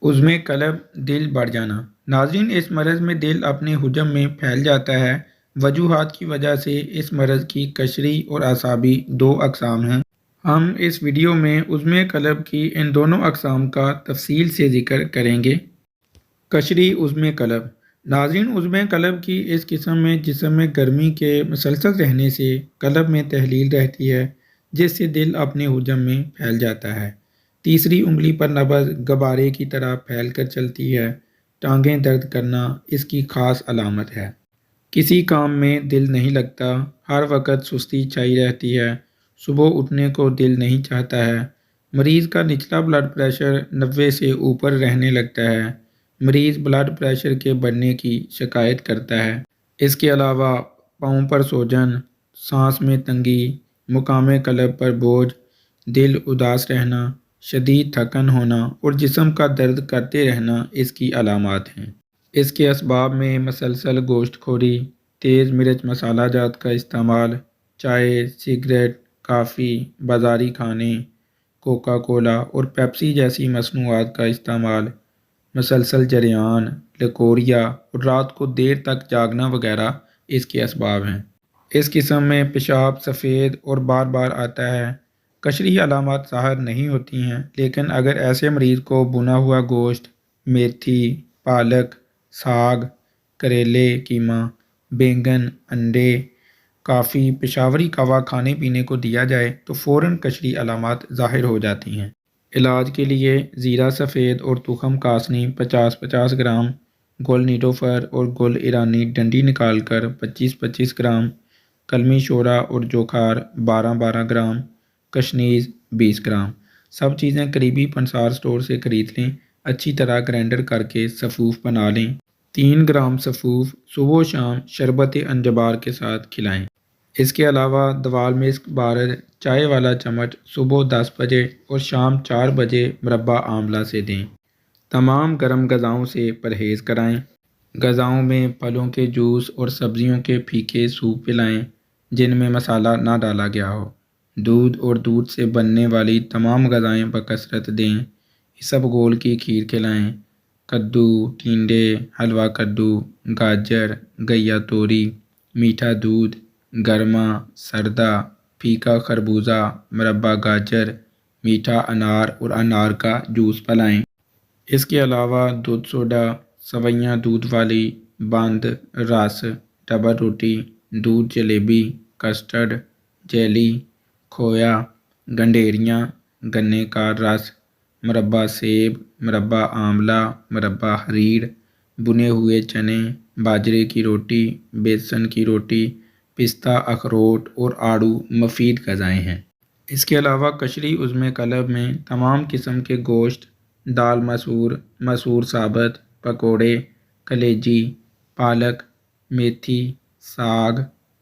عزم قلب دل بڑھ جانا۔ ناظرین، اس مرض میں دل اپنے حجم میں پھیل جاتا ہے۔ وجوہات کی وجہ سے اس مرض کی قشری اور اعصابی دو اقسام ہیں۔ ہم اس ویڈیو میں عزم قلب کی ان دونوں اقسام کا تفصیل سے ذکر کریں گے۔ قشری عزم قلب۔ ناظرین، عزم قلب کی اس قسم میں جسم میں گرمی کے مسلسل رہنے سے قلب میں تحلیل رہتی ہے، جس سے دل اپنے حجم میں پھیل جاتا ہے۔ تیسری انگلی پر نبض غبارے کی طرح پھیل کر چلتی ہے۔ ٹانگیں درد کرنا اس کی خاص علامت ہے۔ کسی کام میں دل نہیں لگتا۔ ہر وقت سستی چھائی رہتی ہے۔ صبح اٹھنے کو دل نہیں چاہتا ہے۔ مریض کا نچلا بلڈ پریشر 90 سے اوپر رہنے لگتا ہے۔ مریض بلڈ پریشر کے بڑھنے کی شکایت کرتا ہے۔ اس کے علاوہ پاؤں پر سوجن، سانس میں تنگی، مقام قلب پر بوجھ، دل اداس رہنا، شدید تھکن ہونا اور جسم کا درد کرتے رہنا اس کی علامات ہیں۔ اس کے اسباب میں مسلسل گوشت خوری، تیز مرچ مسالہ جات کا استعمال، چائے، سگریٹ، کافی، بازاری کھانے، کوکا کولا اور پیپسی جیسی مصنوعات کا استعمال، مسلسل جریان، لکوریا اور رات کو دیر تک جاگنا وغیرہ اس کے اسباب ہیں۔ اس قسم میں پیشاب سفید اور بار بار آتا ہے۔ قشری علامات ظاہر نہیں ہوتی ہیں، لیکن اگر ایسے مریض کو بھنا ہوا گوشت، میتھی، پالک، ساگ، کریلے، کیما، بینگن، انڈے، کافی، پشاوری کہوہ کھانے پینے کو دیا جائے تو فوراً قشری علامات ظاہر ہو جاتی ہیں۔ علاج کے لیے زیرہ سفید اور تخم کاسنی 50-50 گرام، گل نیلوفر اور گل ایرانی ڈنڈی نکال کر 25-25 گرام، کلمی شورا اور جوخار 12-12 گرام، کشنیز 20 گرام۔ سب چیزیں قریبی پنسار سٹور سے خرید لیں۔ اچھی طرح گرائنڈر کر کے سفوف بنا لیں۔ 3 گرام سفوف صبح و شام شربت انجبار کے ساتھ کھلائیں۔ اس کے علاوہ دوال مسک بارد چائے والا چمچ صبح 10 بجے اور شام 4 بجے مربع آملہ سے دیں۔ تمام گرم غذاؤں سے پرہیز کرائیں۔ غذاؤں میں پھلوں کے جوس اور سبزیوں کے پھیکے سوپ پلائیں جن میں مسالہ نہ ڈالا گیا ہو۔ دودھ اور دودھ سے بننے والی تمام غذائیں بکثرت دیں۔ اسبگول کی کھیر کھلائیں۔ کدو، ٹینڈے، حلوہ کدو، گاجر، گیا توری، میٹھا دودھ، گرما، سردہ، پھیکا خربوزہ، مربع گاجر، میٹھا انار اور انار کا جوس پلائیں۔ اس کے علاوہ دودھ سوڈا، سوئیاں دودھ والی، بند، رس، ڈبل روٹی، دودھ جلیبی، کسٹرڈ، جیلی، کھویا، گنڈیریاں، گنے کا رس، مربع سیب، مربع آملہ، مربع حریر، بنے ہوئے چنے، باجرے کی روٹی، بیسن کی روٹی، پستہ، اخروٹ اور آڑو مفید غذائیں ہیں۔ اس کے علاوہ قشری عزم قلب میں تمام قسم کے گوشت، دال مسور، مسور ثابت، پکوڑے، کلیجی، پالک، میتھی، ساگ،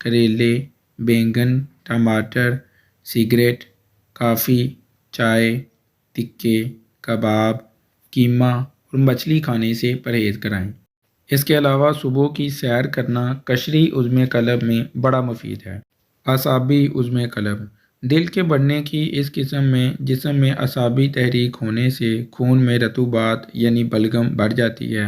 کریلے، بینگن، ٹماٹر، سگریٹ، کافی، چائے، تکے، کباب، کیما اور مچھلی کھانے سے پرہیز کرائیں۔ اس کے علاوہ صبح کی سیر کرنا قشری عزم قلب میں بڑا مفید ہے۔ اعصابی عزم قلب۔ دل کے بڑھنے کی اس قسم میں جسم میں اعصابی تحریک ہونے سے خون میں رطوبات یعنی بلغم بڑھ جاتی ہے،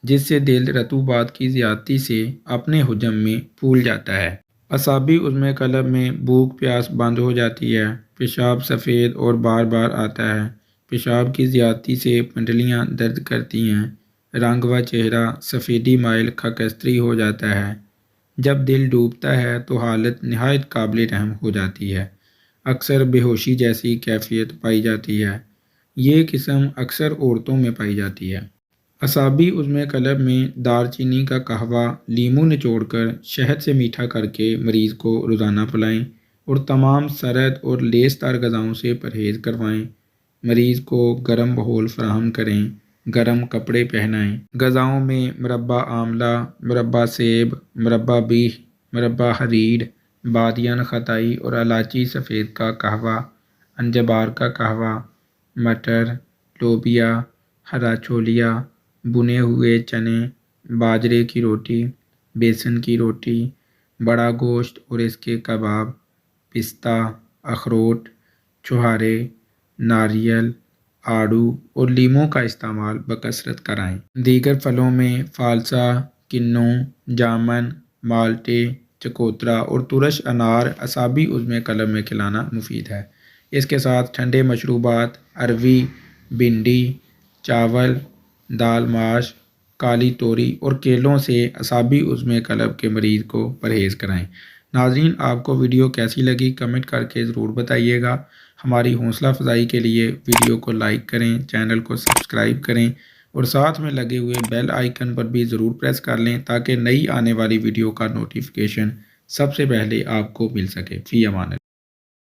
جس سے دل رطوبات کی زیادتی سے اپنے حجم میں پھول جاتا ہے۔ اعصابی عزم قلب میں بھوک پیاس بند ہو جاتی ہے۔ پیشاب سفید اور بار بار آتا ہے۔ پیشاب کی زیادتی سے پنڈلیاں درد کرتی ہیں۔ رنگ و چہرہ سفیدی مائل خاکستری ہو جاتا ہے۔ جب دل ڈوبتا ہے تو حالت نہایت قابل رحم ہو جاتی ہے۔ اکثر بے ہوشی جیسی کیفیت پائی جاتی ہے۔ یہ قسم اکثر عورتوں میں پائی جاتی ہے۔ اعصابی عزم قلب میں دار چینی کا قہوہ لیموں نچوڑ کر شہد سے میٹھا کر کے مریض کو روزانہ پلائیں اور تمام سرد اور لیس دار غذاؤں سے پرہیز کروائیں۔ مریض کو گرم ماحول فراہم کریں۔ گرم کپڑے پہنائیں۔ غذاؤں میں مربع آملہ، مربع سیب، مربع بیح، مربع حریر، بادیان خطائی اور الائچی سفید کا قہوہ، انجبار کا قہوہ، مٹر، لوبیا، ہرا چھولیا، بنے ہوئے چنے، باجرے کی روٹی، بیسن کی روٹی، بڑا گوشت اور اس کے کباب، پستہ، اخروٹ، چھہارے، ناریل، آڑو اور لیموں کا استعمال بکثرت کرائیں۔ دیگر پھلوں میں فالسا، کنو، جامن، مالٹے، چکوترا اور ترش انار اعصابی عزم قلب میں کھلانا مفید ہے۔ اس کے ساتھ ٹھنڈے مشروبات، اروی، بھنڈی، چاول، دال ماش، کالی توری اور کیلوں سے اعصابی عزم قلب کے مریض کو پرہیز کرائیں۔ ناظرین، آپ کو ویڈیو کیسی لگی کمنٹ کر کے ضرور بتائیے گا۔ ہماری حوصلہ افزائی کے لیے ویڈیو کو لائک کریں، چینل کو سبسکرائب کریں اور ساتھ میں لگے ہوئے بیل آئیکن پر بھی ضرور پریس کر لیں تاکہ نئی آنے والی ویڈیو کا نوٹیفیکیشن سب سے پہلے آپ کو مل سکے۔ فی امان اللہ۔